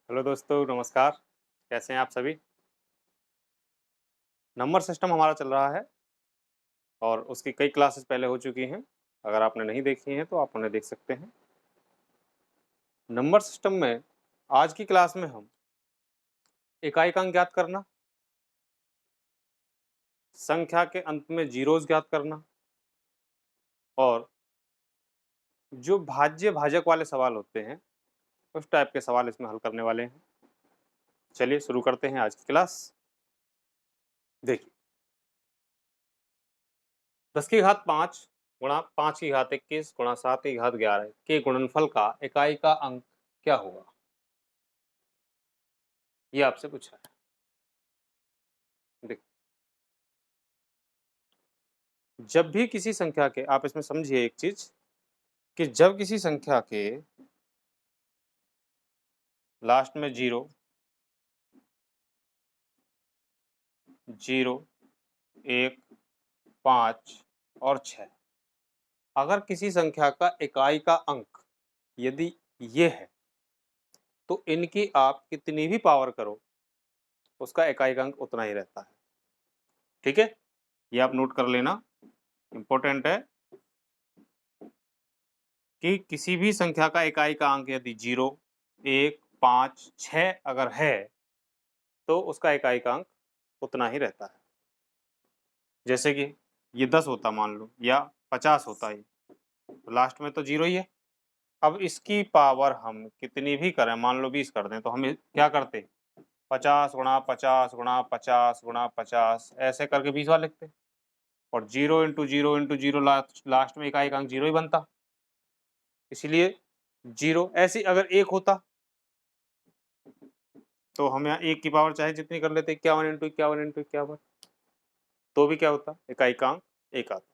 Hello दोस्तों, नमस्कार। कैसे हैं आप सभी? नंबर सिस्टम हमारा चल रहा है और उसकी कई क्लासेस पहले हो चुकी हैं। अगर आपने नहीं देखी हैं तो आप उन्हें देख सकते हैं। नंबर सिस्टम में आज की क्लास में हम इकाई का अंक ज्ञात करना, संख्या के अंत में जीरोस ज्ञात करना और जो भाज्य भाजक वाले सवाल होते हैं उस टाइप के सवाल इसमें हल करने वाले हैं। चलिए शुरू करते हैं आज की क्लास। देखिए, 10 की घात 5 गुणा 5 की घात 21 गुणा 7 की घात 11 के गुणनफल का इकाई का अंक क्या होगा? ये आपसे पूछा है। देखिए, जब भी किसी संख्या के, आप इसमें समझिए एक चीज कि जब किसी संख्या के लास्ट में 0, 0, 1, 5 और 6, अगर किसी संख्या का इकाई का अंक यदि ये है तो इनकी आप कितनी भी पावर करो उसका इकाई का अंक उतना ही रहता है। ठीक है, ये आप नोट कर लेना, इंपॉर्टेंट है कि किसी भी संख्या का इकाई का अंक यदि 0, 1, 5, 6 अगर है तो उसका इकाई का अंक उतना ही रहता है। जैसे कि ये 10 होता मान लो या 50 होता है तो लास्ट में तो 0 ही है। अब इसकी पावर हम कितनी भी करें, मान लो 20 कर दें तो हम क्या करते, 50 गुणा 50 गुणा 50 गुणा 50 ऐसे करके 20 बार लिखते और 0 इंटू 0 इंटू 0 लास्ट में इकाई का अंक 0 ही बनता। इसलिए 0 ऐसी अगर 1 होता तो हम यहाँ 1 की पावर चाहे जितनी कर लेते, 51 इंटू 51 इंटू 51, तो भी क्या होता, इकाई का अंक 1 आता।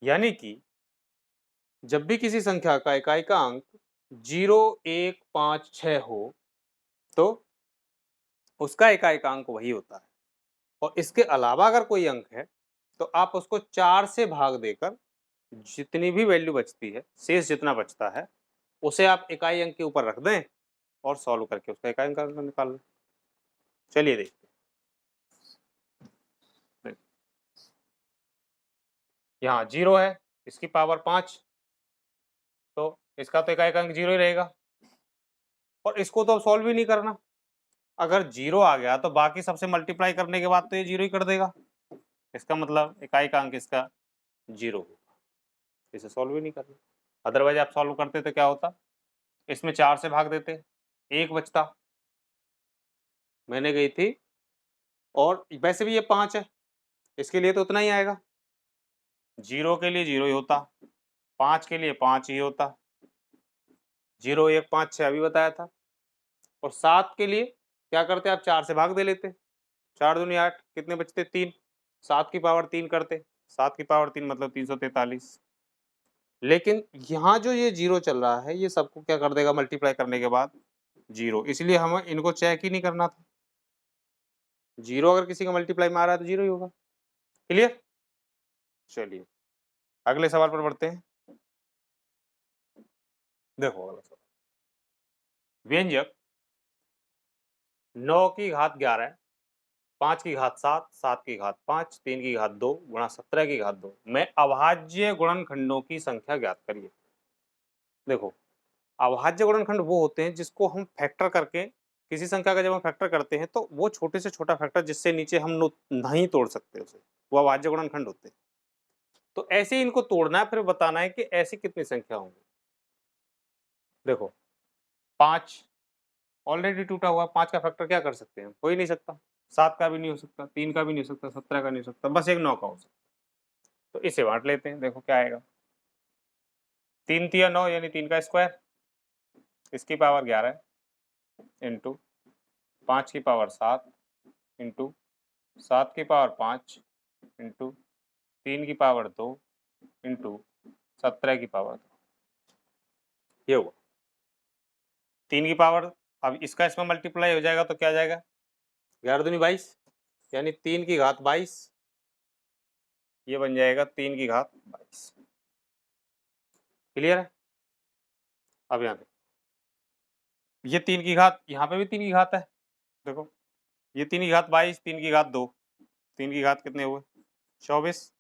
यानी कि जब भी किसी संख्या का इकाई का अंक 0, 1, 5, 6 हो तो उसका इकाई का अंक वही होता है। और इसके अलावा अगर कोई अंक है तो आप उसको 4 से भाग देकर जितनी भी वैल्यू बचती है, शेष जितना बचता है, उसे आप इकाई अंक के ऊपर रख दें और सॉल्व करके उसका इकाई अंक निकाल लें। चलिए देखते हैं। यहाँ 0 है, इसकी पावर 5, तो इसका तो इकाई का अंक 0 ही रहेगा और इसको तो सॉल्व ही नहीं करना। अगर 0 आ गया तो बाकी सबसे मल्टीप्लाई करने के बाद तो ये 0 ही कर देगा। इसका मतलब इकाई का अंक इसका 0 होगा। इसे सॉल्व ही नहीं करना। अदरवाइज आप सॉल्व करते तो क्या होता, इसमें 4 से भाग देते, 1 बचता, मैंने गई थी, और वैसे भी ये 5 है, इसके लिए तो उतना ही आएगा। 0 के लिए 0 ही होता, 5 के लिए 5 ही होता, 0, 1, 5, 6 अभी बताया था। और 7 के लिए क्या करते, आप 4 से भाग दे लेते, 4 दूनी 8, कितने बचते 3, 7 की पावर 3 करते, 7 की पावर 3 मतलब 343। लेकिन यहाँ जो ये 0 चल रहा है ये सबको क्या कर देगा मल्टीप्लाई करने के बाद 0, इसलिए हमें इनको चेक ही नहीं करना था। 0 अगर किसी का मल्टीप्लाई में आ रहा है तो 0 ही होगा। क्लियर? चलिए अगले सवाल पर बढ़ते हैं। देखो अगला सवाल, व्यंजक 9 की घात 11, 5 की घात 7, 7 की घात 5, 3 की घात 2 गुणा 17 की घात 2 में अभाज्य गुणनखंडों की संख्या ज्ञात करिए। देखो, अभाज्य गुणनखंड वो होते हैं जिसको हम फैक्टर करके, किसी संख्या का जब हम फैक्टर करते हैं तो वो छोटे से छोटा फैक्टर जिससे नीचे हम नहीं तोड़ सकते उसे, वो अभाज्य गुणनखंड होते हैं। तो ऐसे ही इनको तोड़ना है, फिर बताना है कि ऐसी कितनी संख्या होंगी। देखो 5 ऑलरेडी टूटा हुआ, 5 का फैक्टर क्या कर सकते हैं, हो ही नहीं सकता, 7 का भी नहीं हो सकता, 3 का भी नहीं हो सकता, 17 का नहीं हो सकता, बस एक 9 का हो सकता। तो इसे बांट लेते हैं, देखो क्या आएगा, 3 तिया 9 यानी 3 का स्क्वायर, इसकी पावर 11 इंटू 5 की पावर 7 इंटू 7 की पावर 5 इंटू 3 की पावर 2 इंटू 17 की पावर 2, ये हुआ 3 की पावर। अब इसका इसमें मल्टीप्लाई हो जाएगा तो क्या जाएगा, 11 दूनी 22 यानी 3 की घात 22, ये बन जाएगा 3 की घात 22। क्लियर है? अब यहाँ ये 3 की घात, यहाँ पे भी 3 की घात है, देखो ये 3 की घात 22, 3 की घात 2, 3 की घात कितने हुए 24,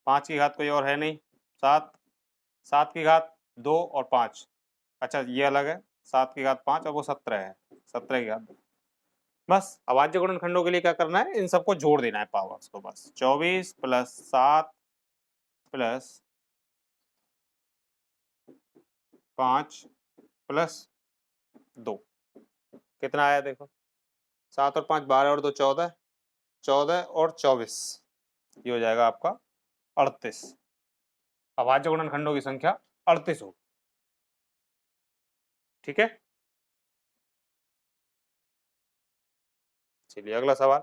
5 की घात कोई और है नहीं 7, 7 की घात 2 और 5, अच्छा ये अलग है, 7 की घात 5 और वो 17 है, 17 की घात 2। बस अभाज्य गुणनखंडों के लिए क्या करना है, इन सबको जोड़ देना है पावर्स को, बस 24 प्लस 7 प्लस 5 प्लस 2 कितना आया देखो, 7 और 5 12 और 2 14, 14 और 24 ये हो जाएगा आपका 38। अभाज्य गुणनखंडों की संख्या 38 हो, ठीक है। चलिए अगला सवाल,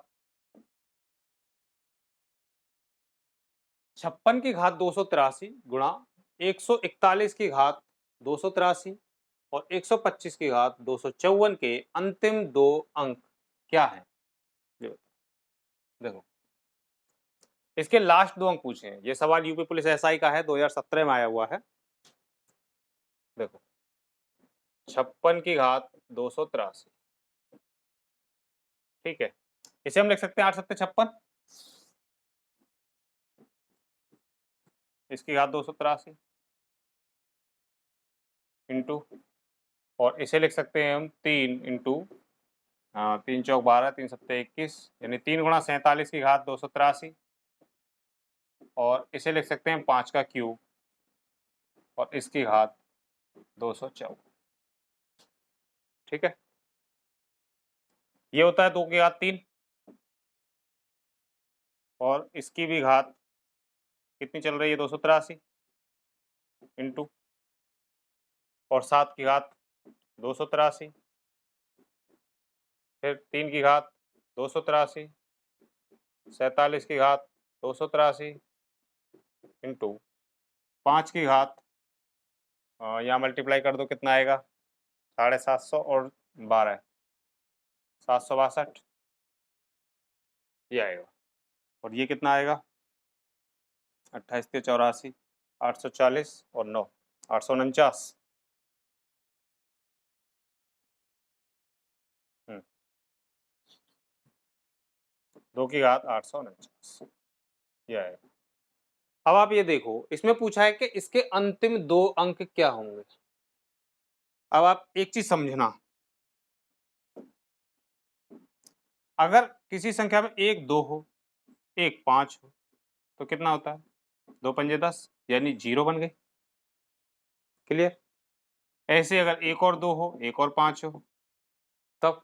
56 की घात 283 गुणा 141 की घात 283 और 125 की घात 254 के अंतिम दो अंक क्या है। देखो इसके लास्ट दो अंक पूछे हैं, ये सवाल यूपी पुलिस एसआई का है, 2017 में आया हुआ है। देखो 56 की घात 283, ठीक है, इसे हम लिख सकते हैं 8 सत्ते 56, इसकी घात 283 इंटू, और इसे लिख सकते हैं हम 3 इंटू 3 चौक 12, 3 सत्ते 21, यानी 3 गुणा 47 की घात 283, और इसे लिख सकते हैं 5 का क्यूब और इसकी घात 254, ठीक है। ये होता है 2 की घात 3 और इसकी भी घात कितनी चल रही है 283 इंटू, और 7 की घात 283, फिर 3 की घात 283, 47 की घात 283 इंटू 5 की घात, यहाँ मल्टीप्लाई कर दो कितना आएगा 750 और 12 762 ये आएगा, और ये कितना आएगा 28 के 84 840 और 9 849। 2 की घात 849 ये आएगा। अब आप ये देखो इसमें पूछा है कि इसके अंतिम दो अंक क्या होंगे। अब आप एक चीज समझना, अगर किसी संख्या में 1 2 हो 1 5 हो तो कितना होता है 2 पंजे 10, यानी 0 बन गई, क्लियर। ऐसे अगर 1 और 2 हो 1 और 5 हो तब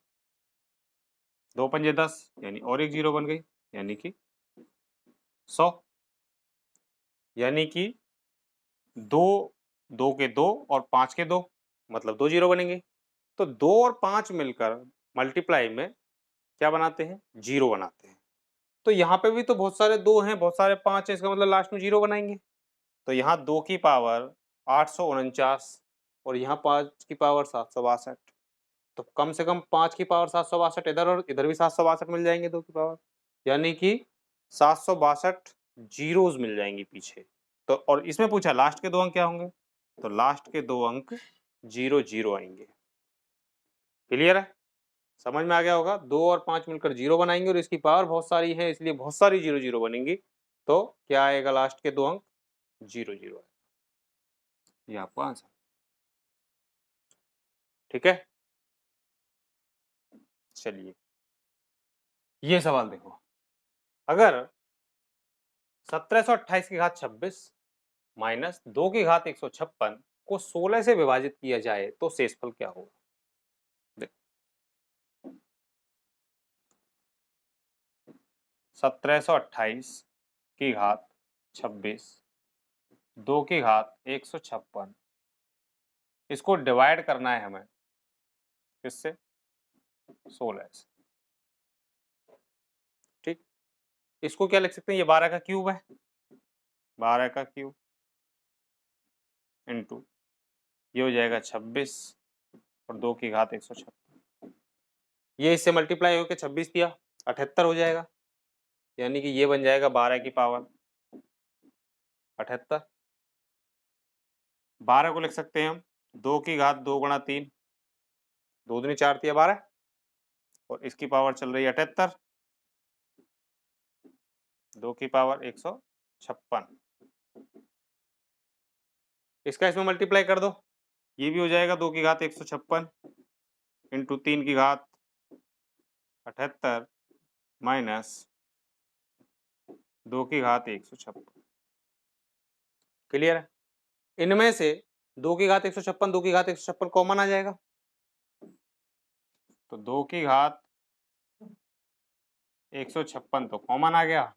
2 पंजे 10 यानी और एक 0 बन गई, यानी कि 100, यानी कि 2 2 के 2 और 5 के 2 मतलब 2 0 बनेंगे। तो 2 और 5 मिलकर मल्टीप्लाई में क्या बनाते हैं 0 बनाते हैं। तो यहाँ पे भी तो बहुत सारे 2 हैं बहुत सारे 5 है, इसका मतलब लास्ट में 0 बनाएंगे। तो यहाँ 2 की पावर 849 और यहाँ 5 की पावर 762, तो कम से कम 5 की पावर 762 इधर और इधर भी 762 मिल जाएंगे 2 की पावर, यानी कि 762 जीरोस मिल जाएंगी पीछे। तो और इसमें पूछा लास्ट के दो अंक क्या होंगे, तो लास्ट के दो अंक 0 0 आएंगे, क्लियर है, समझ में आ गया होगा। 2 और 5 मिलकर 0 बनाएंगे और इसकी पावर बहुत सारी है इसलिए बहुत सारी 0 0 बनेंगी, तो क्या आएगा लास्ट के दो अंक 0 0 ये आपका आंसर, ठीक है। चलिए ये सवाल देखो, अगर 1728 की घात 26 माइनस 2 की घात 156 को 16 से विभाजित किया जाए तो शेषफल क्या होगा। देखो 1728 की घात 26 2 की घात 156, इसको डिवाइड करना है हमें किससे 16 से, ठीक। इसको क्या लिख सकते हैं, ये 12 का क्यूब है, 12 का क्यूब इंटू ये हो जाएगा 26 और 2 की घात 156, ये इससे मल्टीप्लाई होकर 26 दिया 78 हो जाएगा, यानी कि ये बन जाएगा 12 की पावर 78। 12 को लिख सकते हैं हम 2 की घात 2 गुणा 3 2 दूनी 4 तिया 12 और इसकी पावर चल रही है 78, 2 की पावर 156। इसका इसमें मल्टीप्लाई कर दो, ये भी हो जाएगा 2 की घात 156 इंटू 3 की घात 78 माइनस 2 की घात 156। क्लियर है? इनमें से 2 की घात 156, 2 की घात 156 कॉमन आ जाएगा, तो 2 की घात 156 तो कॉमन आ गया,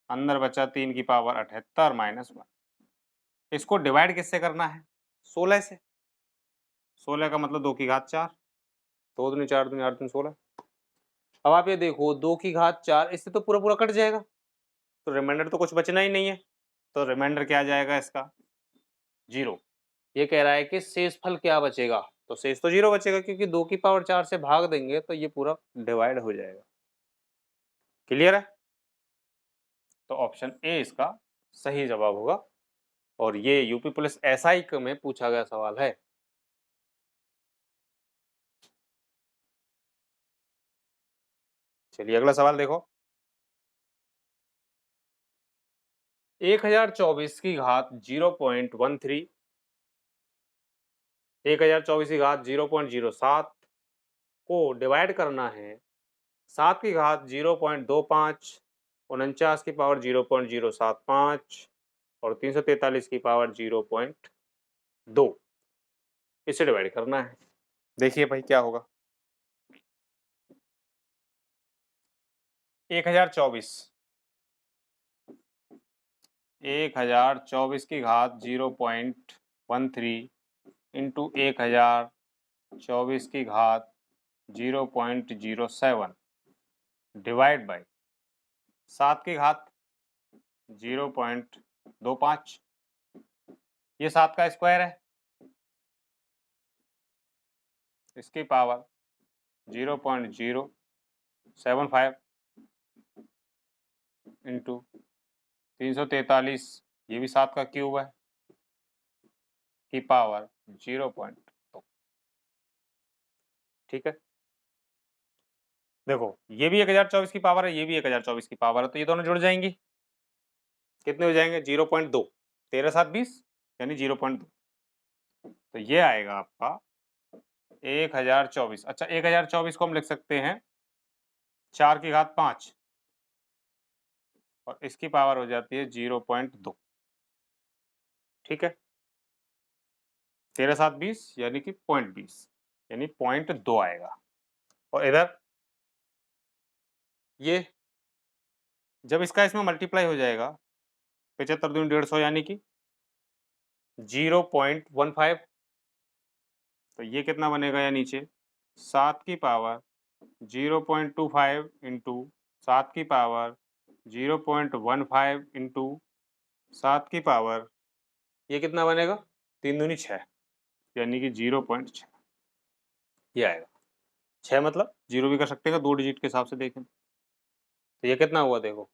अंदर बचा 3 की पावर 78 माइनस 1। इसको डिवाइड किससे करना है? 16 से। 16 का मतलब 2 की घात 4, 2 दूनी 4 दूनी 8 दूनी 16। अब आप ये देखो 2 की घात 4, इससे तो पूरा पूरा कट जाएगा, तो रिमाइंडर तो कुछ बचना ही नहीं है, तो रिमाइंडर क्या आ जाएगा इसका? 0। ये कह रहा है कि शेषफल क्या बचेगा, तो शेष तो 0 बचेगा, क्योंकि 2 की पावर 4 से भाग देंगे तो ये पूरा डिवाइड हो जाएगा। क्लियर है? तो ऑप्शन ए इसका सही जवाब होगा, और ये यूपी पुलिस एसआई में पूछा गया सवाल है। चलिए अगला सवाल देखो। 1024 की घात 0.13, 1024 की घात 0.07 को डिवाइड करना है 7 की घात 0.25, 49 की पावर 0.075 और 343 की पावर 0.2, इसे डिवाइड करना है। देखिए भाई क्या होगा। 1024 की घात 0.13 इंटू 1024 की घात 0.07 डिवाइड बाई 7 की घात 0.25, ये 7 का स्क्वायर है, इसकी पावर 0.075 इंटू 343, ये भी 7 का क्यूब है, की पावर 0.2। ठीक है, देखो ये भी 1024 की पावर है, ये भी 1024 की पावर है, तो ये दोनों जुड़ जाएंगी, कितने हो जाएंगे? 0.2, 13 7 20 यानी 0.2, तो ये आएगा आपका 1024। अच्छा 1024 को हम लिख सकते हैं 4 की घात 5 और इसकी पावर हो जाती है 0.2। ठीक है, 13 7 20 यानी कि 0.20 यानी 0.2 आएगा। और इधर ये जब इसका इसमें मल्टीप्लाई हो जाएगा 75 दूनी 150 यानी कि 0.15, तो ये कितना बनेगा? या नीचे 7 की पावर 0.25 इंटू 7 की पावर 0.15 इंटू 7 की पावर, ये कितना बनेगा? 3 दूनी 6 यानी कि 0.6, ये आएगा। 6 मतलब 0 भी कर सकते हैं 2 डिजिट के हिसाब से देखें, तो ये कितना हुआ देखो,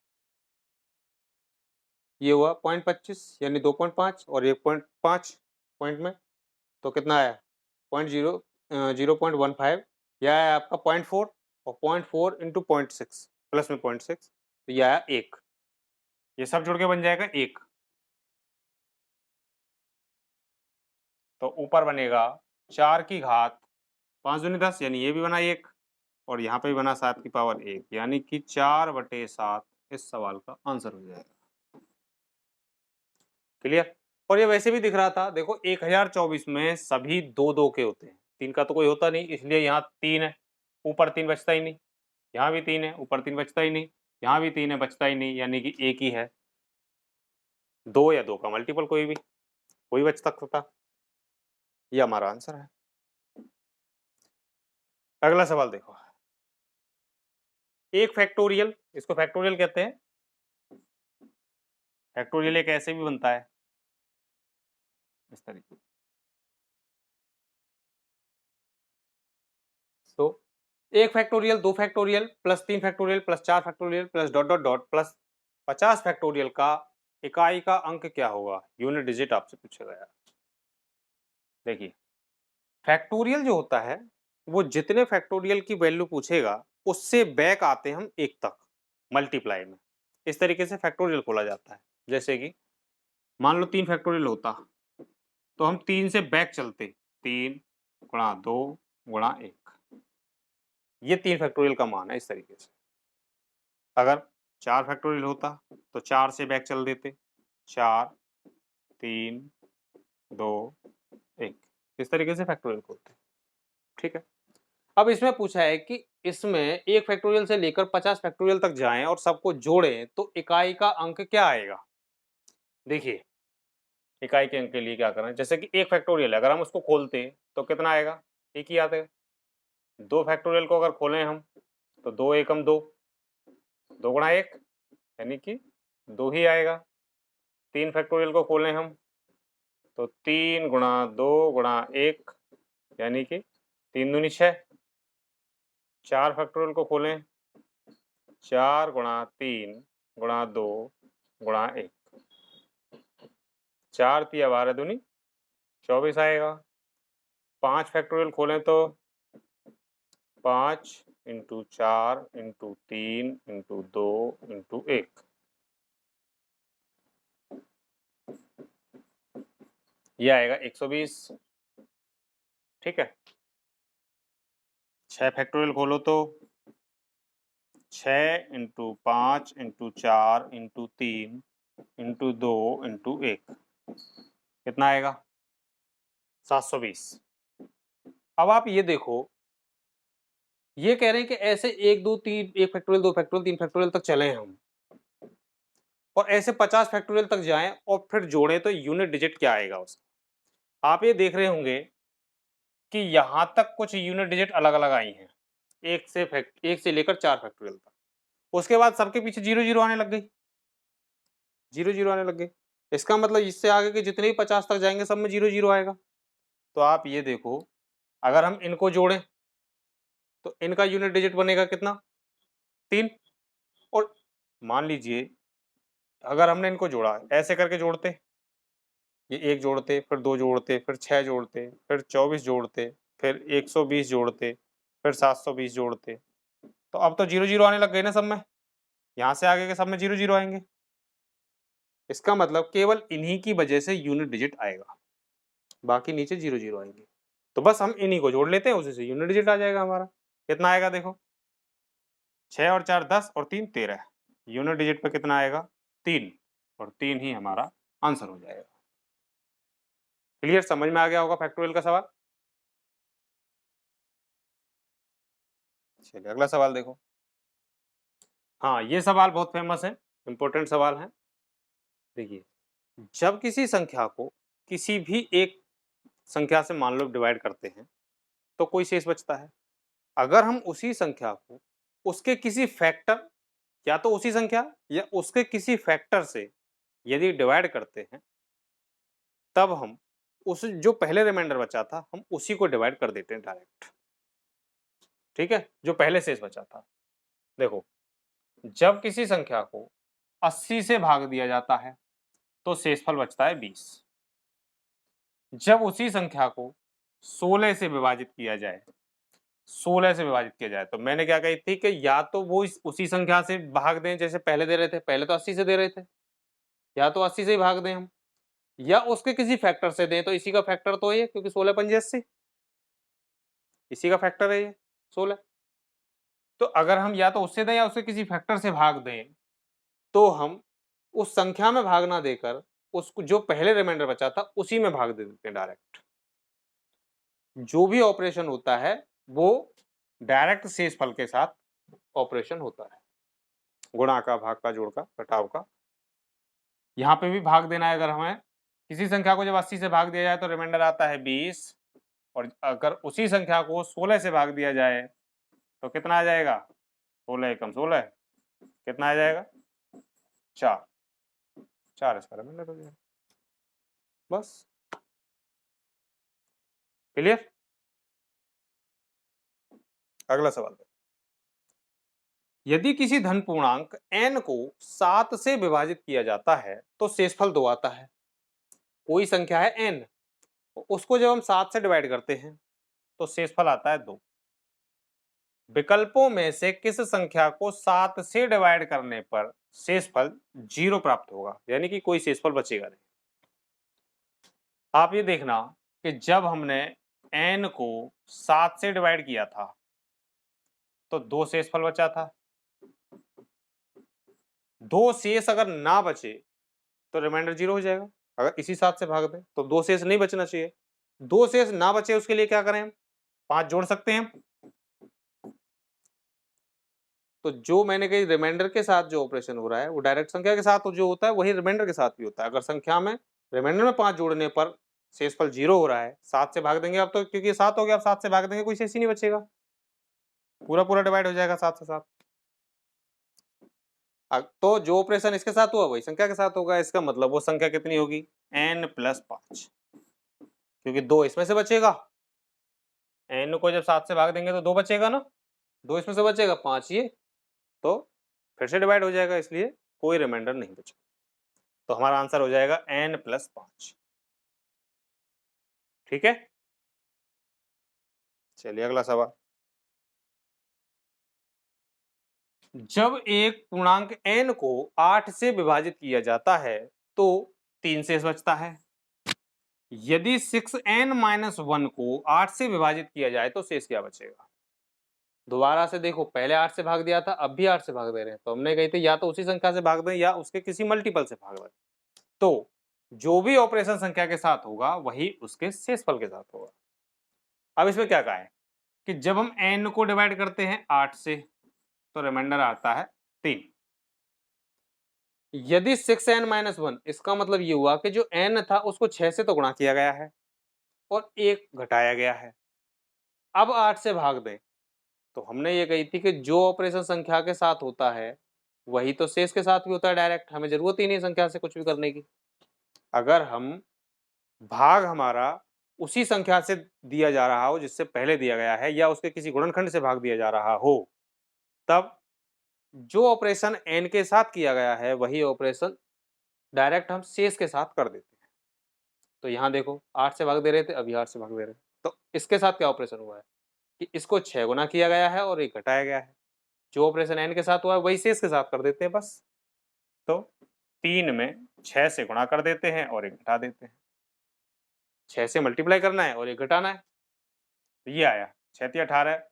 ये हुआ 0.25 यानी 2.5 और ये 0.5 पॉइंट में, तो कितना आया? 0.15, यह आया आपका 0.4 और 0.4 इंटू 0.6 प्लस में 0.6, तो यह आया 1, ये सब जुड़ के बन जाएगा 1। तो ऊपर बनेगा 4 की घात 5 दूनी 10 यानी ये भी बना 1 और यहाँ पे भी बना 7 की पावर 1 यानी कि 4/7 इस सवाल का आंसर हो जाएगा। क्लियर? और ये वैसे भी दिख रहा था, देखो 1024 में सभी 2 के होते हैं, 3 का तो कोई होता नहीं, इसलिए यहाँ 3 है, ऊपर 3 बचता ही नहीं, यहाँ भी 3 है, ऊपर 3 बचता ही नहीं, यहाँ भी 3 है, बचता ही नहीं, यानी कि एक ही है, 2 या 2 का मल्टीपल कोई बच सकता था। ये हमारा आंसर है। अगला सवाल देखो, 1 फैक्टोरियल, इसको फैक्टोरियल कहते हैं, फैक्टोरियल एक ऐसे भी बनता है इस तरीके, तो 1 factorial 2 factorial plus 3 factorial plus 4 factorial plus dot dot dot plus 50 factorial का इकाई का अंक क्या होगा? यूनिट डिजिट आपसे पूछा गया। देखिए फैक्टोरियल जो होता है वो जितने फैक्टोरियल की वैल्यू पूछेगा उससे बैक आते हम 1 तक मल्टीप्लाई में। इस तरीके से फैक्टोरियल खोला जाता है। जैसे कि मान लो 3 फैक्टोरियल होता तो हम 3 से बैक चलते, 3 गुणा 2 गुणा 1, ये 3 फैक्टोरियल का मान है। इस तरीके से अगर 4 फैक्टोरियल होता तो 4 से बैक चल देते, 4 3 2 1, इस तरीके से फैक्टोरियल खोलते। ठीक है, अब इसमें पूछा है कि इसमें 1 फैक्टोरियल से लेकर 50 फैक्टोरियल तक जाएं और सबको जोड़ें तो इकाई का अंक क्या आएगा। देखिए इकाई के अंक के लिए क्या करना है, जैसे कि 1 फैक्टोरियल है, अगर हम उसको खोलते तो कितना आएगा, 1 ही आता है। 2 फैक्टोरियल को अगर खोलें हम तो 2 एकम 2, 2 गुणा 1 यानी कि 2 ही आएगा। 3 फैक्टोरियल को खोलें हम तो 3 गुणा 2 गुणा 1 यानी कि 3 दूनी 6। 4 फैक्टोरियल को खोलें, 4 गुणा 3 गुणा 2 गुणा 1, 4 तिया 12 दूनी 24 आएगा। 5 फैक्टोरियल खोलें तो 5 इंटू 4 इंटू 3 इंटू 2 इंटू 1, ये आएगा 120। ठीक है, 6 फैक्टोरियल खोलो तो 6 into 5 into 4 into 3 into 2 into 1, कितना आएगा 720। अब आप ये देखो, ये कह रहे हैं कि ऐसे 1 2 3 1 फैक्टोरियल 2 फैक्टोरियल 3 फैक्टोरियल तक चले हम और ऐसे 50 फैक्टोरियल तक जाएं और फिर जोड़ें तो यूनिट डिजिट क्या आएगा उसका। आप ये देख रहे होंगे कि यहां तक कुछ यूनिट डिजिट अलग अलग आई हैं, 1 से लेकर 4 फैक्टोरियल तक। उसके बाद सबके पीछे 0 0 आने लग गई, 0 0 आने लग गई। इसका मतलब इससे आगे के जितने भी 50 तक जाएंगे सब में 0 0 आएगा। तो आप ये देखो, अगर हम इनको जोड़ें तो इनका यूनिट डिजिट बनेगा कितना, 3। और मान लीजिए अगर हमने इनको जोड़ा, ऐसे करके जोड़ते, ये 1 जोड़ते, फिर 2 जोड़ते, फिर 6 जोड़ते, फिर 24 जोड़ते, फिर 120 जोड़ते, फिर 720 जोड़ते, तो अब तो 0 0 आने लग गए ना सब में। यहाँ से आगे के सब में 0 0 आएंगे। इसका मतलब केवल इन्हीं की वजह से यूनिट डिजिट आएगा, बाकी नीचे 0 0 आएंगे। तो बस हम इन्हीं को जोड़ लेते हैं, उसी से यूनिट डिजिट आ जाएगा हमारा। कितना आएगा देखो, 6 और 4 10 और 3 13, यूनिट डिजिट पे कितना आएगा 3, और 3 ही हमारा आंसर हो जाएगा। क्लियर, समझ में आ गया होगा फैक्टोरियल का सवाल। चलिए अगला सवाल देखो। हाँ, ये सवाल बहुत फेमस है, इंपॉर्टेंट सवाल है। देखिए, जब किसी संख्या को किसी भी एक संख्या से मान लो डिवाइड करते हैं तो कोई शेष बचता है। अगर हम उसी संख्या को उसके किसी फैक्टर, या तो उसी संख्या या उसके किसी फैक्टर से यदि डिवाइड करते हैं, तब हम उस जो पहले रिमाइंडर बचा था हम उसी को डिवाइड कर देते हैं डायरेक्ट। ठीक है, जो पहले शेष बचा था। देखो, जब किसी संख्या को 80 से भाग दिया जाता है तो शेषफल बचता है 20। जब उसी संख्या को 16 से विभाजित किया जाए, 16 से विभाजित किया जाए, तो मैंने क्या कही थी कि या तो वो उसी संख्या से भाग दें जैसे पहले दे रहे थे, पहले तो 80 से दे रहे थे, या तो 80 से ही भाग दें हम, या उसके किसी फैक्टर से दें। तो इसी का फैक्टर तो ये, क्योंकि 16 पंजे 80, इसी का फैक्टर है ये 16। तो अगर हम या तो उससे दें या उसके किसी फैक्टर से भाग दें, तो हम उस संख्या में भाग ना देकर उसको जो पहले रिमाइंडर बचा था उसी में भाग दे देते हैं डायरेक्ट। जो भी ऑपरेशन होता है वो डायरेक्ट शेषफल के साथ ऑपरेशन होता है, गुणा का, भाग का, जोड़ का, घटाव का। यहाँ पे भी भाग देना है। अगर हमें किसी संख्या को जब 80 से भाग दिया जाए तो रिमाइंडर आता है 20, और अगर उसी संख्या को 16 से भाग दिया जाए तो कितना आ जाएगा, 16 एकम 16, कितना आ जाएगा 4, 4 इसका रिमाइंडर हो जाएगा। बस, क्लियर। अगला सवाल, यदि किसी धन पूर्णांक n को 7 से विभाजित किया जाता है तो शेषफल 2 आता है। कोई संख्या है n, उसको जब हम 7 से डिवाइड करते हैं तो शेषफल आता है 2। विकल्पों में से किस संख्या को 7 से डिवाइड करने पर शेषफल 0 प्राप्त होगा, यानी कि कोई शेषफल बचेगा नहीं। आप ये देखना कि जब हमने n को 7 से डिवाइड किया था तो 2 शेषफल बचा था। 2 शेष अगर ना बचे तो रिमाइंडर 0 हो जाएगा। अगर इसी 7 से भाग दें तो 2 शेष नहीं बचना चाहिए। 2 शेष ना बचे उसके लिए क्या करें हम? 5 जोड़ सकते हैं। तो जो मैंने कही रिमाइंडर के साथ जो ऑपरेशन हो रहा है वो डायरेक्ट संख्या के साथ जो होता है वही रिमाइंडर के साथ भी होता है। अगर संख्या में रिमाइंडर में 5 जोड़ने पर शेषफल 0 हो रहा है, 7 से भाग देंगे अब तो, क्योंकि 7 हो गया, अब 7 से भाग देंगे कोई शेष ही नहीं बचेगा, पूरा पूरा डिवाइड हो जाएगा 7 से 7। तो जो ऑपरेशन इसके साथ हुआ वही संख्या के साथ होगा। इसका मतलब वो संख्या कितनी होगी? n+5, क्योंकि 2 इसमें से बचेगा। n को जब 7 से भाग देंगे तो 2 बचेगा ना, 2 इसमें से बचेगा, 5 ये, तो फिर से डिवाइड हो जाएगा, इसलिए कोई रिमाइंडर नहीं बचेगा। तो हमारा आंसर हो जाएगा n+5। ठीक है, चलिए अगला सवाल। जब एक पूर्णांक n को 8 से विभाजित किया जाता है तो 3 शेष बचता है। यदि 6n-1 को 8 से विभाजित किया जाए तो शेष क्या बचेगा? दोबारा से देखो, पहले 8 से भाग दिया था, अब भी 8 से भाग दे रहे हैं, तो हमने कही थी या तो उसी संख्या से भाग दें या उसके किसी मल्टीपल से भाग दें। तो जो भी ऑपरेशन संख्या के साथ होगा वही उसके शेषफल के साथ होगा। अब इसमें क्या कहा है कि जब हम n को डिवाइड करते हैं 8 से तो रिमाइंडर आता है 3। यदि 6n-1, इसका मतलब ये हुआ कि जो n था उसको 6 से तो गुणा किया गया है और 1 घटाया गया है। अब 8 से भाग दें तो हमने ये कही थी कि जो ऑपरेशन संख्या के साथ होता है वही तो शेष के साथ भी होता है डायरेक्ट, हमें जरूरत ही नहीं संख्या से कुछ भी करने की। अगर हम भाग हमारा उसी संख्या से दिया जा रहा हो जिससे पहले दिया गया है या उसके किसी गुणनखंड से भाग दिया जा रहा हो, तब जो ऑपरेशन n के साथ किया गया है वही ऑपरेशन डायरेक्ट हम शेष के साथ कर देते हैं। तो यहाँ देखो 8 से भाग दे रहे थे, अभी 8 से भाग दे रहे हैं, तो इसके साथ क्या ऑपरेशन हुआ है कि इसको 6 गुना किया गया है और 1 घटाया गया है। जो ऑपरेशन n के साथ हुआ है वही शेष के साथ कर देते हैं बस। तो 3 में 6 से गुणा कर देते हैं और 1 घटा देते हैं। 6 से मल्टीप्लाई करना है और 1 घटाना है, तो ये आया 6 × 18,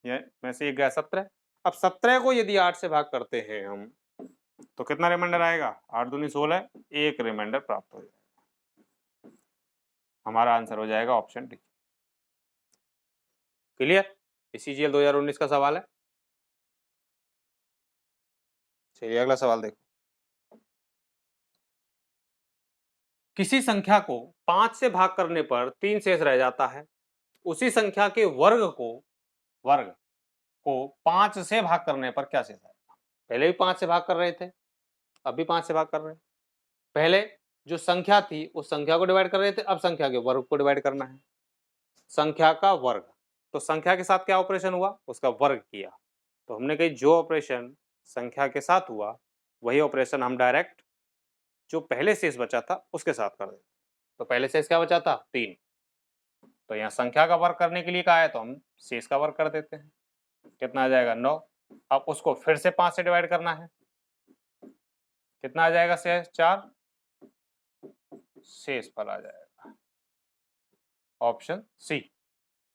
ये में से 1 गया 17। अब 17 को यदि 8 से भाग करते हैं हम तो कितना रिमाइंडर आएगा? 8 दूनी 16, 1 रिमाइंडर प्राप्त हो जाएगा। हमारा आंसर हो जाएगा ऑप्शन डी। क्लियर? CGL 2019 का सवाल है। चलिए अगला सवाल देखो। किसी संख्या को 5 से भाग करने पर 3 शेष रह जाता है। उसी संख्या के वर्ग को 5 से भाग करने पर क्या शेष आएगा? पहले भी 5 से भाग कर रहे थे, अब भी 5 से भाग कर रहे हैं। पहले जो संख्या थी उस संख्या को डिवाइड कर रहे थे, अब संख्या के वर्ग को डिवाइड करना है। संख्या का वर्ग, तो संख्या के साथ क्या ऑपरेशन हुआ? उसका वर्ग किया। तो हमने कही जो ऑपरेशन संख्या के साथ हुआ वही ऑपरेशन हम डायरेक्ट जो पहले शेष बचा था उसके साथ कर देते। तो पहले शेष क्या बचा था? 3। तो यहाँ संख्या का वर्ग करने के लिए कहा है तो हम शेष का वर्ग कर देते हैं। कितना आ जाएगा? 9। अब उसको फिर से 5 से डिवाइड करना है, कितना आ जाएगा? शेष 4, शेष फल आ जाएगा option C.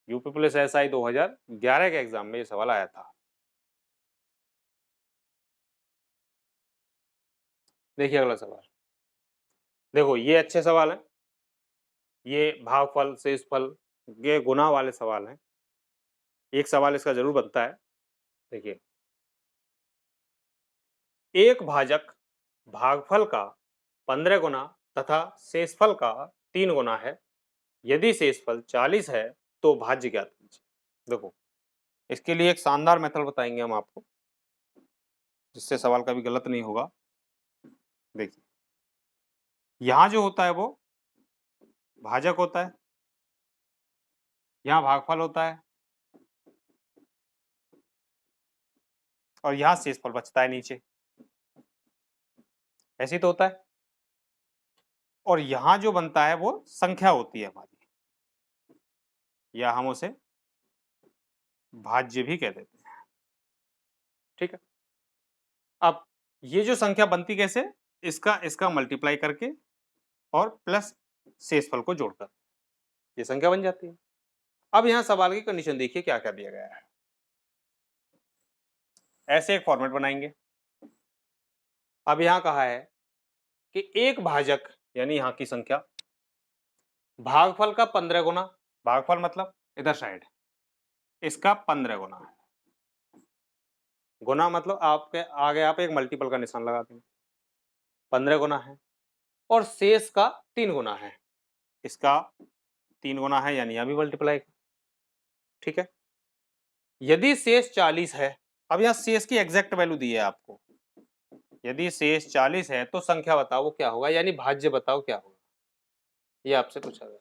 UP police SI 2011 के एग्जाम में ये सवाल आया था। देखिए अगला सवाल, देखो ये अच्छे सवाल हैं, ये भागफल शेषफल ये गुना वाले सवाल हैं। एक सवाल इसका जरूर बनता है। देखिए, एक भाजक भागफल का 15 गुना तथा शेषफल का 3 गुना है। यदि शेषफल 40 है तो भाज्य ज्ञात कीजिए। देखो इसके लिए एक शानदार मेथड बताएंगे हम आपको जिससे सवाल कभी गलत नहीं होगा। देखिए यहां जो होता है वो भाजक होता है, यहां भागफल होता है और यहां शेषफल बचता है नीचे, ऐसे ही तो होता है। और यहां जो बनता है वो संख्या होती है हमारी, या हम उसे भाज्य भी कह देते हैं। ठीक है। अब ये जो संख्या बनती कैसे, इसका मल्टीप्लाई करके और प्लस शेषफल को जोड़कर ये संख्या बन जाती है। अब यहां सवाल की कंडीशन देखिए क्या क्या दिया गया है। ऐसे एक फॉर्मेट बनाएंगे। अब यहां कहा है कि एक भाजक यानी यहां की संख्या भागफल का 15 गुना, भागफल मतलब इधर साइड, इसका 15 गुना है। गुना मतलब आपके आगे आप एक मल्टीपल का निशान लगा देंगे, 15 गुना है, और शेष का 3 गुना है, इसका 3 गुना है, यानी यहां भी मल्टीप्लाई। ठीक है। यदि शेष 40 है, अब यहां शेष की एग्जैक्ट वैल्यू दी है आपको, यदि शेष 40 है तो संख्या बताओ वो क्या होगा, यानी भाज्य बताओ क्या होगा, ये आपसे पूछा गया।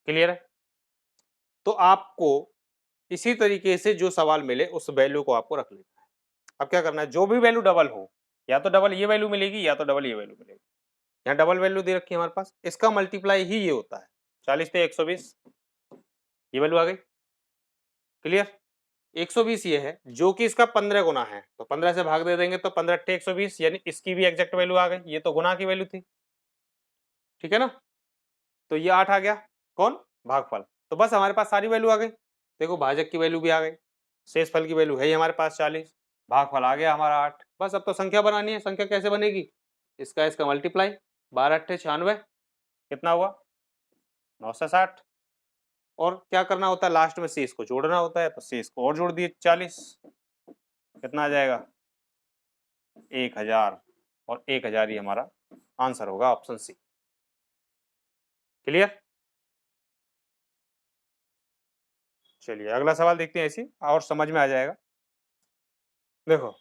क्लियर है। तो आपको इसी तरीके से जो सवाल मिले उस वैल्यू को आपको रख लेना है। अब क्या करना है, जो भी वैल्यू डबल हो, या तो डबल ये वैल्यू मिलेगी या तो डबल ये वैल्यू मिलेगी। यहाँ डबल वैल्यू दे रखी है हमारे पास, इसका मल्टीप्लाई ही ये होता है, 40 पे 120, ये वैल्यू आ गई। क्लियर। 120 ये है जो कि इसका 15 गुना है, तो 15 से भाग दे देंगे तो 15 × 120, यानी इसकी भी एग्जैक्ट वैल्यू आ गई, ये तो गुना की वैल्यू थी। ठीक है ना। तो ये 8 आ गया, कौन, भागफल। तो बस हमारे पास सारी वैल्यू आ गई। देखो भाजक की वैल्यू भी आ गई, शेषफल की वैल्यू है ही हमारे पास 40, भागफल आ गया हमारा 8। बस अब तो संख्या बनानी है। संख्या कैसे बनेगी, इसका मल्टीप्लाई, 12 × 8 = 96, कितना हुआ, 960। और क्या करना होता है, लास्ट में शेष को जोड़ना होता है, तो शेष को और जोड़ दिए 40, कितना आ जाएगा, 1000, और 1000 ही हमारा आंसर होगा, ऑप्शन सी। क्लियर। चलिए अगला सवाल देखते हैं, ऐसी और समझ में आ जाएगा। देखो,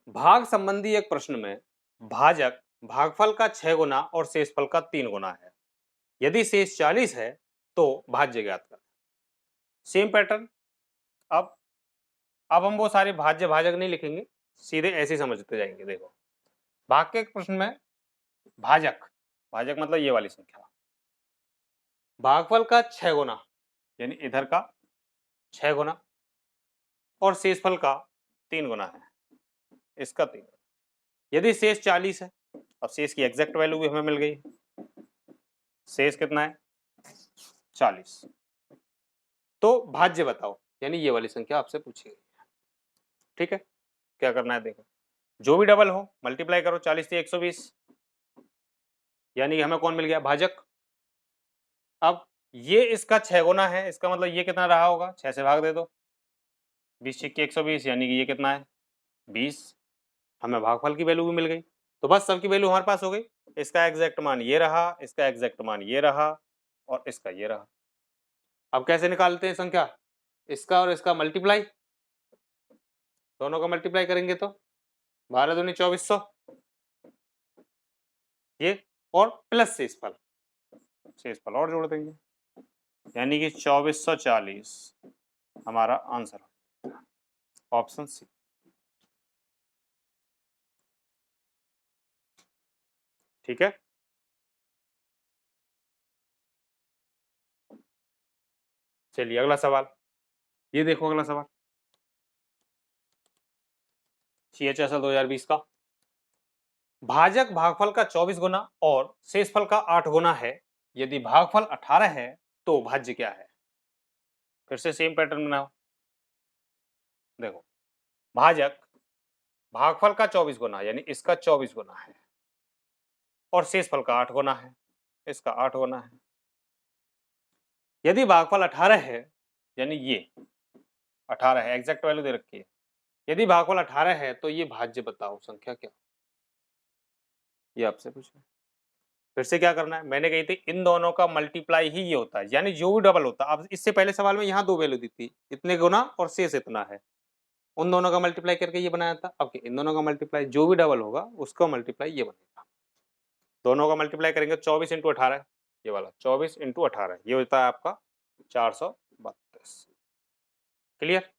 भाग संबंधी एक प्रश्न में भाजक भागफल का 6 गुना और शेषफल का 3 गुना है। यदि शेष 40 है तो भाज्य ज्ञात करें। Same pattern. अब हम वो सारे भाज्य भाजक नहीं लिखेंगे, सीधे ऐसे समझते जाएंगे। देखो, भाग के प्रश्न में भाजक, भाजक मतलब ये वाली संख्या, भागफल का 6 गुना, यानी इधर का 6 गुना, और शेषफल का 3 गुना है, इसका 3 गुना। यदि शेष 40 है, अब शेष की एग्जैक्ट वैल्यू भी हमें मिल गई, शेष कितना है, 40, तो भाज्य बताओ, यानी ये वाली संख्या आपसे पूछी गई। ठीक है। क्या करना है, देखो, जो भी डबल हो मल्टीप्लाई करो, 40 से 120, यानी हमें कौन मिल गया, भाजक। अब ये इसका 6 गुना है, इसका मतलब ये कितना रहा होगा, 6 से भाग दे दो, 20 × 120, यानी कि ये कितना है, 20। हमें भागफल की वैल्यू भी मिल गई, तो बस सबकी वैल्यू हमारे पास हो गई। इसका एग्जैक्ट मान ये रहा, इसका एग्जैक्ट मान ये रहा, और इसका ये रहा। अब कैसे निकालते हैं संख्या, इसका और इसका मल्टीप्लाई, दोनों का मल्टीप्लाई करेंगे तो 12 दूनी 2400, ये, और प्लस शेषफल, शेषफल और जोड़ देंगे, यानी कि 2440 हमारा आंसर, ऑप्शन सी। ठीक है। चलिए अगला सवाल, ये देखो अगला सवाल, CHSL 2020 का। भाजक भागफल का 24 गुना और शेषफल का 8 गुना है। यदि भागफल 18 है तो भाज्य क्या है। फिर से सेम पैटर्न बनाओ। देखो, भाजक भागफल का 24 गुना, यानी इसका 24 गुना है, और शेषफल का 8 गुना है, इसका 8 गुना है। यदि भागफल 18 है, यानी ये 18 है, एग्जैक्ट वैल्यू दे रखी है, यदि भागफल 18 है तो ये भाज्य बताओ, संख्या क्या, ये आपसे पूछा। फिर से क्या करना है, मैंने कही थी इन दोनों का मल्टीप्लाई ही ये होता है, यानी जो भी डबल होता है। अब इससे पहले सवाल में यहाँ 2 वैल्यू दी थी, इतने गुना और शेष इतना है, उन दोनों का मल्टीप्लाई करके ये बनाया था। अब इन दोनों का मल्टीप्लाई, जो भी डबल होगा उसका मल्टीप्लाई ये बनेगा। दोनों का मल्टीप्लाई करेंगे, 24 × 18, ये वाला 24 × 18, ये होता है आपका 432। क्लियर।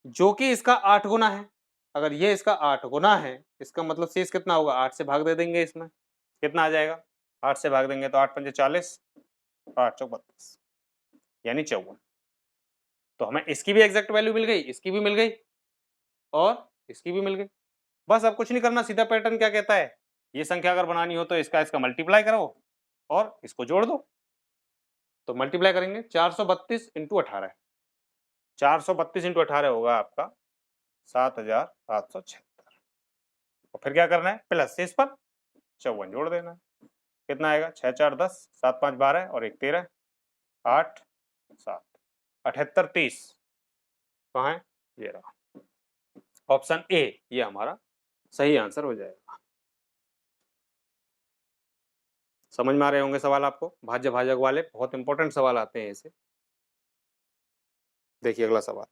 जो कि इसका 8 गुना है, अगर ये इसका 8 गुना है, इसका मतलब शेष कितना होगा, 8 से भाग दे देंगे, इसमें कितना आ जाएगा, 8 से भाग देंगे तो 8 × 5 = 40, 8 × 4 = 32, यानी 54। तो हमें इसकी भी एग्जैक्ट वैल्यू मिल गई, इसकी भी मिल गई और इसकी भी मिल गई। बस अब कुछ नहीं करना, सीधा पैटर्न क्या कहता है, ये संख्या अगर बनानी हो तो इसका मल्टीप्लाई करो और इसको जोड़ दो। तो मल्टीप्लाई करेंगे 432 इंटू 18, 432 इंटू 18 होगा आपका 7776। और फिर क्या करना है, प्लस से इस पर 54 जोड़ देना है। कितना आएगा, 6 4 10, 7 5 12 और 1 13, 8 7 78 30। कहाँ है, ये रहा ऑप्शन ए, ये हमारा सही आंसर हो जाएगा। समझ में आ रहे होंगे सवाल आपको, भाज्य भाजक वाले बहुत इंपॉर्टेंट सवाल आते हैं ऐसे। देखिए अगला सवाल,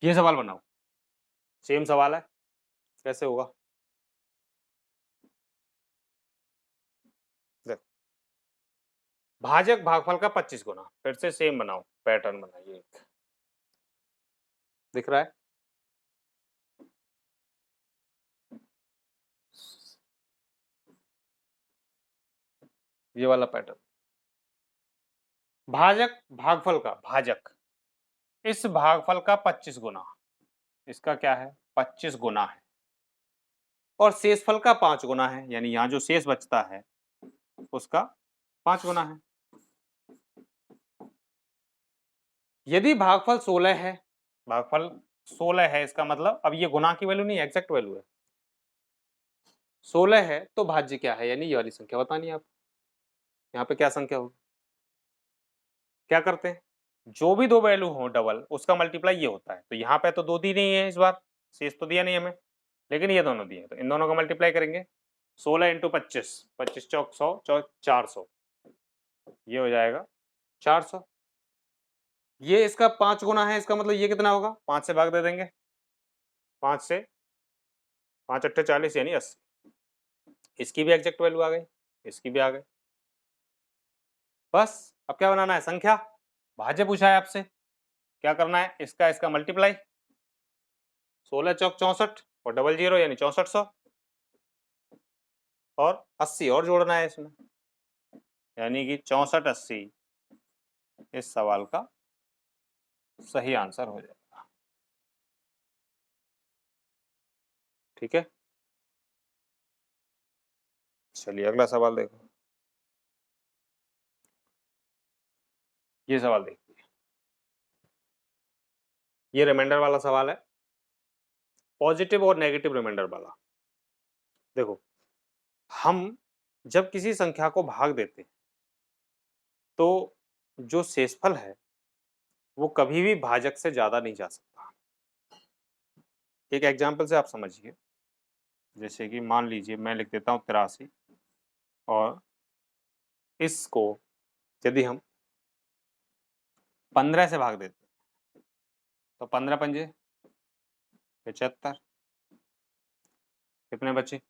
ये सवाल बनाओ, सेम सवाल है, कैसे होगा देखो, भाजक भागफल का 25 गुना, फिर से सेम बनाओ, पैटर्न बनाइए, एक दिख रहा है, ये वाला पैटर्न, भाजक भागफल का, भाजक इस भागफल का 25 गुना, इसका क्या है 25 गुना है, और शेषफल का 5 गुना है, यानी यहां जो शेष बचता है उसका 5 गुना है। यदि भागफल 16 है, भागफल 16 है, इसका मतलब अब ये गुना की वैल्यू नहीं, एग्जैक्ट वैल्यू है, 16 है तो भाज्य क्या है, यानी ये वाली संख्या बतानी है आप। यहाँ पे क्या संख्या होगी, क्या करते हैं, जो भी दो वैल्यू हो डबल उसका मल्टीप्लाई ये होता है, तो यहाँ पे तो दो दी नहीं है इस बार, शेष तो दिया नहीं हमें, लेकिन ये दोनों दिए, तो इन दोनों का मल्टीप्लाई करेंगे, 16 इंटू 25, 25 चौक 100, चौक 400, ये हो जाएगा 400। ये इसका 5 गुना है, इसका मतलब ये कितना होगा, 5 से भाग दे देंगे, 5 से 5 अट्ठे 40 यानी 80, इसकी भी एग्जैक्ट वैल्यू आ गई, इसकी भी आ गई। बस अब क्या बनाना है, संख्या, भाज्य पूछा है आपसे, क्या करना है, इसका मल्टीप्लाई, 16 चौक 64 और डबल जीरो यानी 6400, और 80 और जोड़ना है इसमें, यानी कि 64 80 इस सवाल का सही आंसर हो जाएगा। ठीक है, चलिए अगला सवाल देखो, ये सवाल देखिए, ये रिमाइंडर वाला सवाल है, पॉजिटिव और नेगेटिव रिमाइंडर वाला। देखो, हम जब किसी संख्या को भाग देते हैं तो जो शेषफल है वो कभी भी भाजक से ज्यादा नहीं जा सकता। एक एग्जाम्पल से आप समझिए, जैसे कि मान लीजिए मैं लिख देता हूं 83, और इसको यदि हम 15 से भाग देते तो 15 पंजे 75, कितने बचे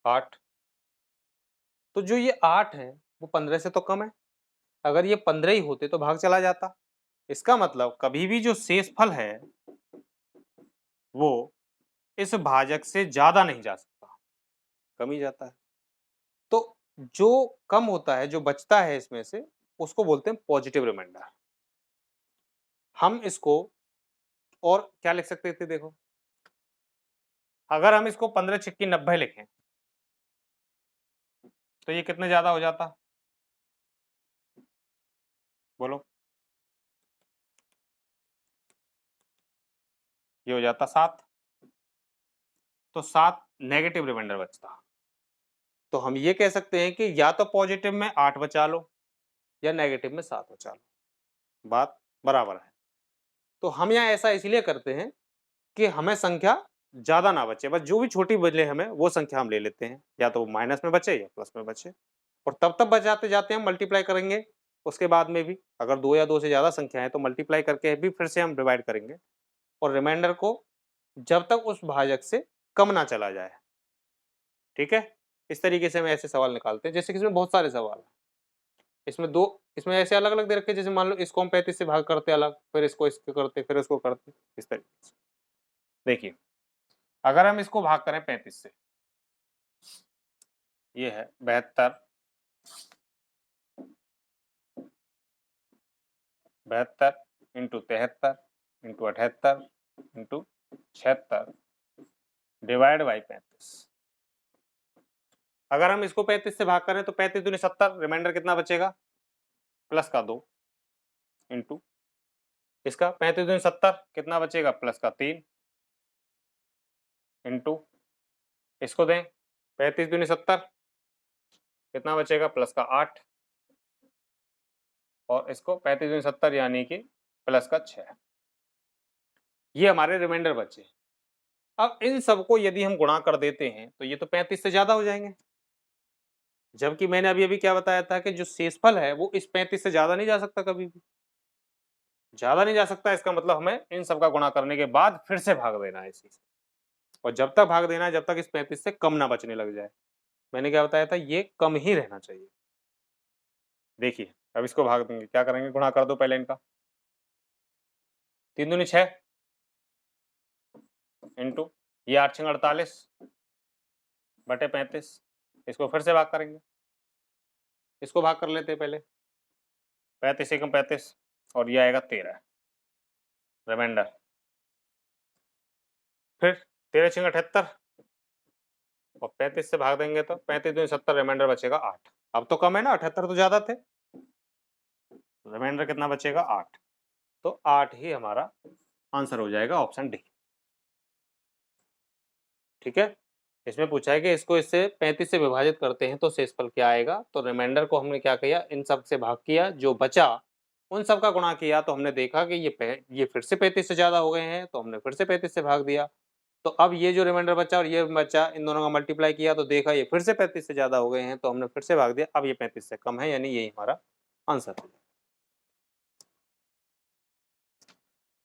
8, तो जो ये 8 है वो 15 से तो कम है, अगर ये 15 ही होते तो भाग चला जाता, इसका मतलब कभी भी जो शेषफल है वो इस भाजक से ज्यादा नहीं जा सकता, कम ही जाता है। तो जो कम होता है, जो बचता है इसमें से, उसको बोलते हैं पॉजिटिव रिमाइंडर। हम इसको और क्या लिख सकते थे, देखो अगर हम इसको 15 छिक्की 90 लिखें तो ये कितने ज्यादा हो जाता, बोलो, ये हो जाता 7, तो 7 नेगेटिव रिमाइंडर बचता। तो हम ये कह सकते हैं कि या तो पॉजिटिव में 8 बचा लो या नेगेटिव में 7 बचा लो, बात बराबर है। तो हम यहाँ ऐसा इसलिए करते हैं कि हमें संख्या ज्यादा ना बचे, बस जो भी छोटी बदले हमें वो संख्या हम ले लेते हैं, या तो माइनस में बचे या प्लस में बचे, और तब बचाते जाते हम मल्टीप्लाई करेंगे, उसके बाद में भी अगर दो या दो से ज्यादा संख्या है तो मल्टीप्लाई करके भी फिर से हम डिवाइड करेंगे, और रिमाइंडर को जब तक उस भाजक से कम ना चला जाए। ठीक है, इस तरीके से हम ऐसे सवाल निकालते हैं, जैसे कि इसमें बहुत सारे सवाल है, इसमें दो, इसमें ऐसे अलग अलग दे रखे, जैसे मान लो इसको हम 35 से भाग करते अलग, फिर इसको करते, फिर इसको करते, इस तरीके से। देखिए अगर हम इसको भाग करें 35 से, ये है 72, 72 into 73 into 78 into 76 divide by 35। अगर हम इसको 35 से भाग करें तो 35 दूनी 70, रिमाइंडर कितना बचेगा प्लस का 2 इंटू इसका 35 दूनी 70 कितना बचेगा प्लस का 3 इंटू इसको दें 35 दूनी 70 कितना बचेगा प्लस का 8 और इसको 35 दूनी 70 यानी कि प्लस का 6। ये हमारे रिमाइंडर बचे। अब इन सबको यदि हम गुणा कर देते हैं तो ये तो 35 से ज्यादा हो जाएंगे, जबकि मैंने अभी अभी क्या बताया था कि जो शेषफल है वो इस 35 से ज्यादा नहीं जा सकता, कभी भी ज्यादा नहीं जा सकता। इसका मतलब हमें इन सबका गुणा करने के बाद फिर से भाग देना है इसी से, और जब तक भाग देना है जब तक इस 35 से कम ना बचने लग जाए। मैंने क्या बताया था, ये कम ही रहना चाहिए। देखिए अब इसको भाग देंगे, क्या करेंगे, गुणा कर दो पहले इनका, 3 दूनी 6 इंटू ये 8 छंग 48 बटे 35, इसको फिर से भाग करेंगे, इसको भाग कर लेते हैं पहले, 35 एकम 35 और ये आएगा 13 रिमाइंडर, फिर 13 छंग 78 और 35 से भाग देंगे तो 35 दूनी 70 रिमाइंडर बचेगा 8। अब तो कम है ना, 78 तो ज्यादा थे, रिमाइंडर कितना बचेगा 8। तो 8 ही हमारा आंसर हो जाएगा, ऑप्शन डी। ठीक है, इसमें पूछा है कि इसको इससे 35 से विभाजित करते हैं तो शेषफल क्या आएगा। तो रिमाइंडर को हमने क्या किया, इन सब से भाग किया, जो बचा उन सब का गुणा किया, तो हमने देखा कि ये फिर से 35 से ज्यादा हो गए हैं, तो हमने फिर से 35 से भाग दिया। तो अब ये जो रिमाइंडर बचा और ये बचा, इन दोनों का मल्टीप्लाई किया तो देखा ये फिर से 35 से ज्यादा हो गए हैं, तो हमने फिर से भाग दिया। अब ये 35 से कम है, यानी यही हमारा आंसर है।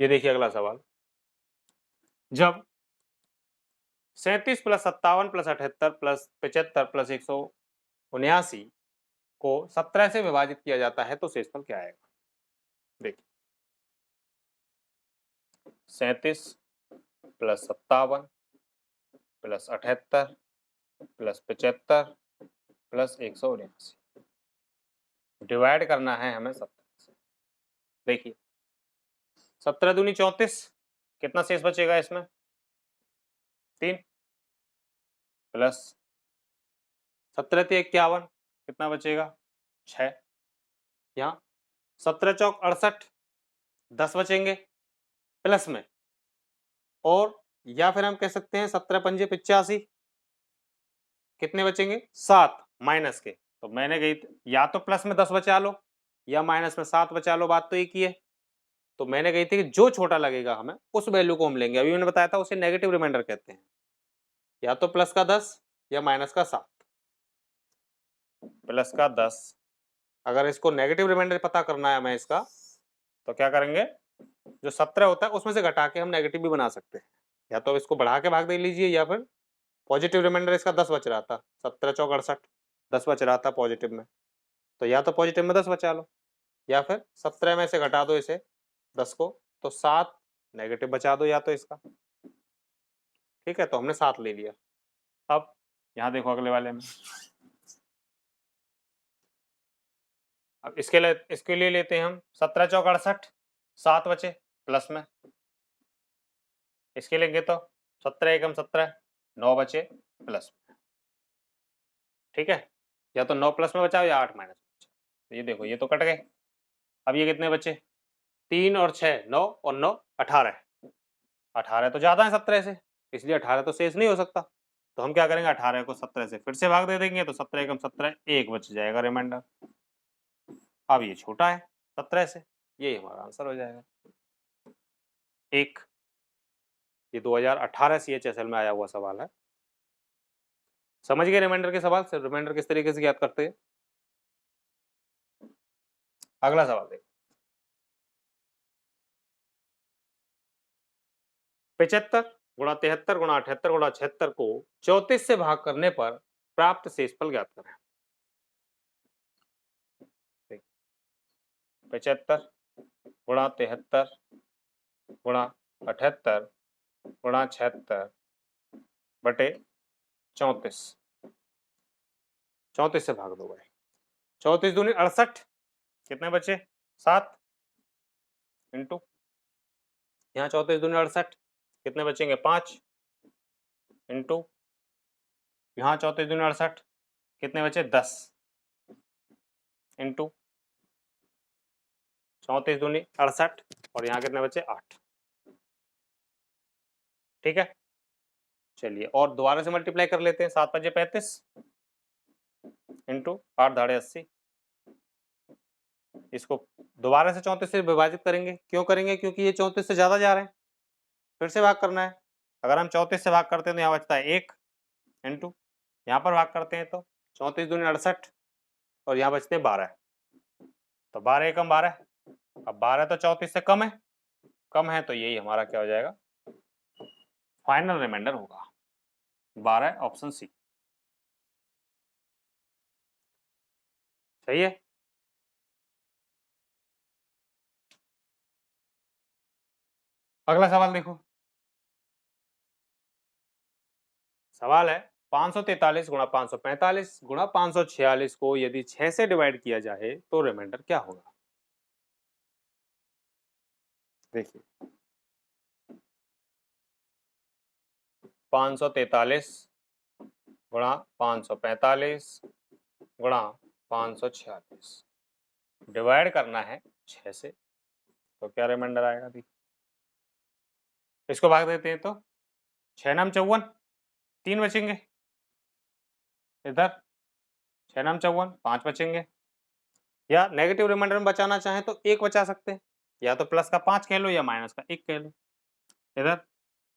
ये देखिए अगला सवाल, जब 37 प्लस 57 प्लस 78 प्लस 75 प्लस 179 को 17 से विभाजित किया जाता है तो शेषफल क्या आएगा। देखिए 37 plus 57 plus 78 plus 75 plus 179 divide करना है हमें 17 से। देखिए 17 दूनी 34, कितना शेष बचेगा इसमें 3 प्लस 17 × 51 कितना बचेगा 6, यहाँ 17 चौक 68 10 बचेंगे प्लस में, और या फिर हम कह सकते हैं 17 पंजे 85 कितने बचेंगे 7 माइनस के। तो मैंने कही या तो प्लस में 10 बचा लो या माइनस में 7 बचा लो, बात तो एक ही है। तो मैंने कही थी कि जो छोटा लगेगा हमें उस वैल्यू को हम लेंगे। अभी मैंने बताया था उसे नेगेटिव रिमाइंडर कहते हैं, या तो प्लस का 10 या माइनस का 7। प्लस का 10, अगर इसको नेगेटिव रिमाइंडर पता करना है हमें इसका, तो क्या करेंगे, जो 17 होता है उसमें से घटा के हम नेगेटिव भी बना सकते हैं, या तो इसको बढ़ा के भाग दे लीजिए, या फिर पॉजिटिव रिमाइंडर इसका 10 बच रहा था, 17 चौक 68 10 बच रहा था पॉजिटिव में, तो या तो पॉजिटिव में 10 बचा लो, या फिर 17 में से घटा दो इसे 10 को, तो 7 नेगेटिव बचा दो या तो इसका। ठीक है, तो हमने 7 ले लिया। अब यहाँ देखो अगले वाले में, अब इसके लिए लेते हैं हम 17 चौक 68 7 बचे प्लस में, इसके लेंगे तो 17 एकम 17 9 बचे प्लस में। ठीक है, या तो 9 प्लस में बचाओ या 8 माइनस में बचाओ। तो ये देखो ये तो कट गए। अब ये कितने बचे 3 और 6 9 और 9 18, 18 तो ज्यादा है 17 से, इसलिए 18 तो शेष नहीं हो सकता। तो हम क्या करेंगे, 18 को 17 से फिर से भाग दे देंगे, तो 17 एकम 17 1 बच जाएगा रिमाइंडर। अब ये छोटा है 17 से, यही हमारा आंसर हो जाएगा 1। ये 2018 CHSL में आया हुआ सवाल है। समझ गए रिमाइंडर के सवाल से, रिमाइंडर किस तरीके से याद करते हैं। अगला सवाल देखो, 75 गुणा 73 गुणा 78 गुणा 76 को 34 से भाग करने पर प्राप्त शेषफल ज्ञात करें। 75 गुणा 73 गुणा 78 गुणा 76 बटे 34, 34 से भाग दो भाई, 34 दूनी 68 कितने बचे 7, इंटू यहाँ 34 दूनी 68, कितने बचेंगे 5, इंटू यहाँ 34 दूनी 68, कितने बचे 10, इंटू 34 दूनी 68 और यहाँ कितने बचे 8। ठीक है, चलिए और दोबारा से मल्टीप्लाई कर लेते हैं। 7 5 35 इंटू 8 दाढ़े 80, इसको दोबारा से 34 से विभाजित करेंगे। क्यों करेंगे? क्योंकि ये 34 से ज्यादा जा रहे हैं, फिर से भाग करना है। अगर हम 34 से भाग करते हैं तो यहाँ बचता है 1, इंटू यहाँ पर भाग करते हैं तो 34 दूनी 68 और यहाँ बचते हैं 12, तो 12 एकम 12। अब 12 तो 34 से कम है तो यही हमारा क्या हो जाएगा, फाइनल रिमाइंडर होगा 12, ऑप्शन सी सही है। अगला सवाल देखो, सवाल है 543 गुणा 545 गुणा 546 को यदि 6 से डिवाइड किया जाए तो रिमाइंडर क्या होगा। देखिए 543 गुणा 545 गुणा 546 डिवाइड करना है 6 से, तो क्या रिमाइंडर आएगा। देखिए इसको भाग देते हैं तो 6 नाम 54, 3 बचेंगे, इधर 6 नाम 54, 5 बचेंगे, या नेगेटिव रिमाइंडर में बचाना चाहें तो 1 बचा सकते हैं, या तो प्लस का 5 कह लो या माइनस का 1 कह लो। इधर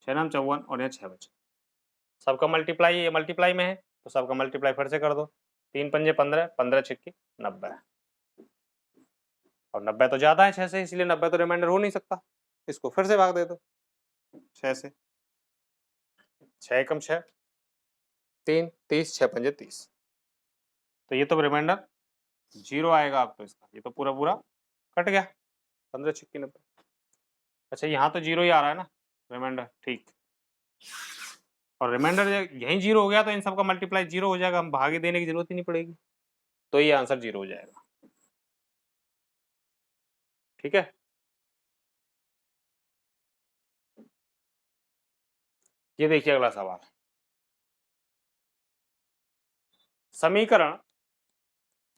6 नाम 54 और यहाँ 6 बचे, सबका मल्टीप्लाई, ये मल्टीप्लाई में है तो सबका मल्टीप्लाई फिर से कर दो, 3 पंजे 15, 15 छिक्के 90, और 90 तो ज्यादा है 6 से, इसलिए 90 तो रिमाइंडर हो नहीं सकता। इसको फिर से भाग दे दो 6 से, 6 एकम 6, 3 30, 6 पंजे 30, तो ये तो रिमाइंडर 0 आएगा। आप तो इसका ये तो पूरा पूरा कट गया, 15 छिक्के 90। अच्छा यहाँ तो 0 ही आ रहा है ना रिमाइंडर, ठीक, और रिमाइंडर यहीं 0 हो गया तो इन सबका मल्टीप्लाई 0 हो जाएगा, हम भागे देने की जरूरत ही नहीं पड़ेगी, तो ये आंसर 0 हो जाएगा। ठीक है, ये देखिए अगला सवाल, समीकरण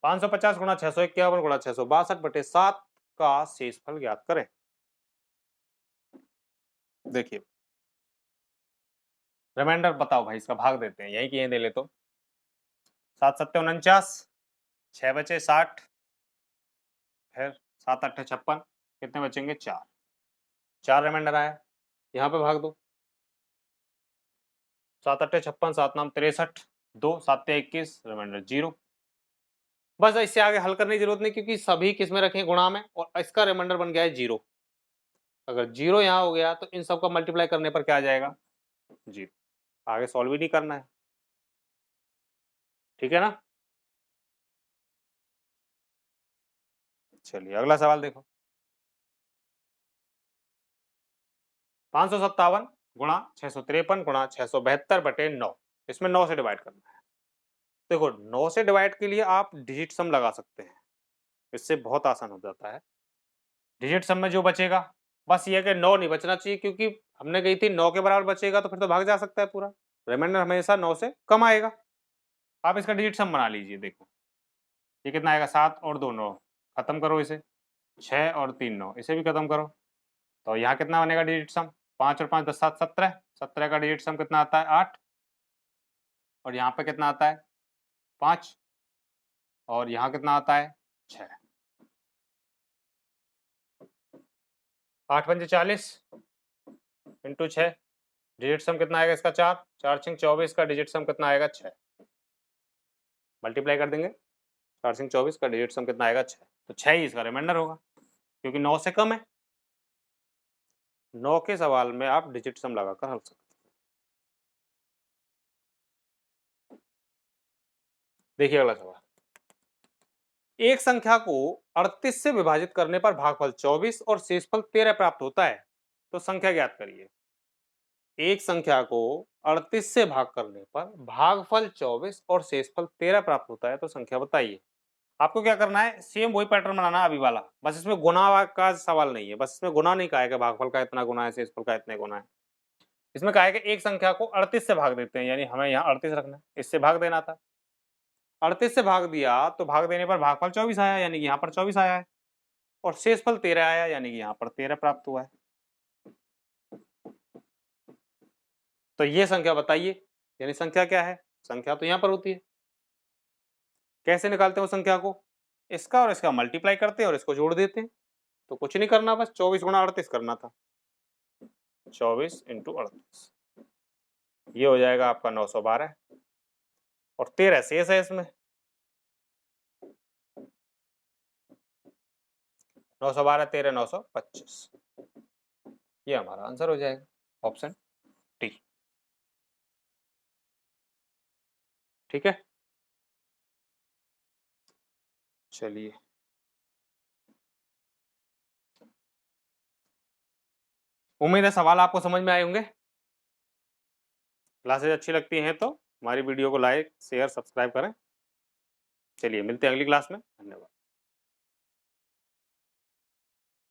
550 गुणा 651 गुणा 662 बटे 7 का शेषफल ज्ञात करें। देखिए रिमाइंडर बताओ भाई, इसका भाग देते हैं, यही कि यही दे ले तो 7 7 49, 6 बचे 60, फिर 7 8 56, कितने बचेंगे 4, 4 रिमाइंडर आया, यहाँ पे भाग दो, 7 8 56, 7 नाम 63, 2 7 21, रिमाइंडर 0। बस इससे आगे हल करने की जरूरत नहीं, क्योंकि सभी किसमें रखें गुणा में, और इसका रिमाइंडर बन गया है 0। अगर 0 यहाँ हो गया तो इन सबका मल्टीप्लाई करने पर क्या आ जाएगा 0, आगे सॉल्व ही नहीं करना है। ठीक है ना, चलिए अगला सवाल देखो, 557 गुणा 653 गुणा 672 बटे 9, इसमें 9 से डिवाइड करना है। देखो 9 से डिवाइड के लिए आप डिजिट सम लगा सकते हैं, इससे बहुत आसान हो जाता है। डिजिट सम में जो बचेगा, बस ये है कि 9 नहीं बचना चाहिए, क्योंकि हमने कही थी 9 के बराबर बचेगा तो फिर तो भाग जा सकता है पूरा, रिमाइंडर हमेशा 9 से कम आएगा। आप इसका डिजिट सम बना लीजिए, देखो ये कितना आएगा 7 और 2 9, खत्म करो इसे, 6 और 3 9, इसे भी खत्म करो, तो यहाँ कितना बनेगा डिजिट सम, 5 और 5 10 7 17, 17 का डिजिट सम कितना आता है 8, और यहाँ पे कितना आता है 5, और यहाँ कितना आता है 6, 8 पंजे 40 इंटू 6, डिजिट सम कितना आएगा इसका 4, 4 6 24 का डिजिट सम कितना आएगा 6, मल्टीप्लाई कर देंगे, 4 6 24 का डिजिट सम कितना आएगा 6, तो 6 ही इसका रिमाइंडर होगा, क्योंकि 9 से कम है। 9 के सवाल में आप डिजिट सम लगाकर हल सकते हैं। देखिए अगला सवाल, एक संख्या को 38 से विभाजित करने पर भागफल 24 और शेषफल 13 प्राप्त होता है, तो संख्या ज्ञात करिए। एक संख्या को 38 से भाग करने पर भागफल 24 और शेषफल 13 प्राप्त होता है, तो संख्या बताइए। आपको क्या करना है, सेम वही पैटर्न बनाना है अभी वाला, बस इसमें गुना का सवाल नहीं है, बस इसमें गुना नहीं कहा है कि भागफल का इतना गुना है, शेषफल का इतने गुना है। इसमें कहा है कि एक संख्या को 38 से भाग देते हैं, यानी हमें यहाँ 38 रखना है, इससे भाग देना था। 38 से भाग दिया तो भाग देने पर भागफल 24 आया, यानी कि यहाँ पर 24 आया है, और शेषफल 13 आया, यानी कि यहाँ पर 13 प्राप्त हुआ है। तो ये संख्या बताइए, यानी संख्या क्या है, संख्या तो यहाँ पर होती है। कैसे निकालते हैं वो संख्या को, इसका और इसका मल्टीप्लाई करते हैं और इसको जोड़ देते हैं। तो कुछ नहीं करना, बस 24 गुणा 38 करना था, 24 इंटू 38, ये हो जाएगा आपका 912, और 13 शेष है इसमें, 912 13 925, ये हमारा आंसर हो जाएगा, ऑप्शन टी। ठीक है, चलिए उम्मीद है सवाल आपको समझ में आए होंगे। क्लासेज अच्छी लगती हैं तो हमारी वीडियो को लाइक शेयर सब्सक्राइब करें। चलिए मिलते हैं अगली क्लास में, धन्यवाद।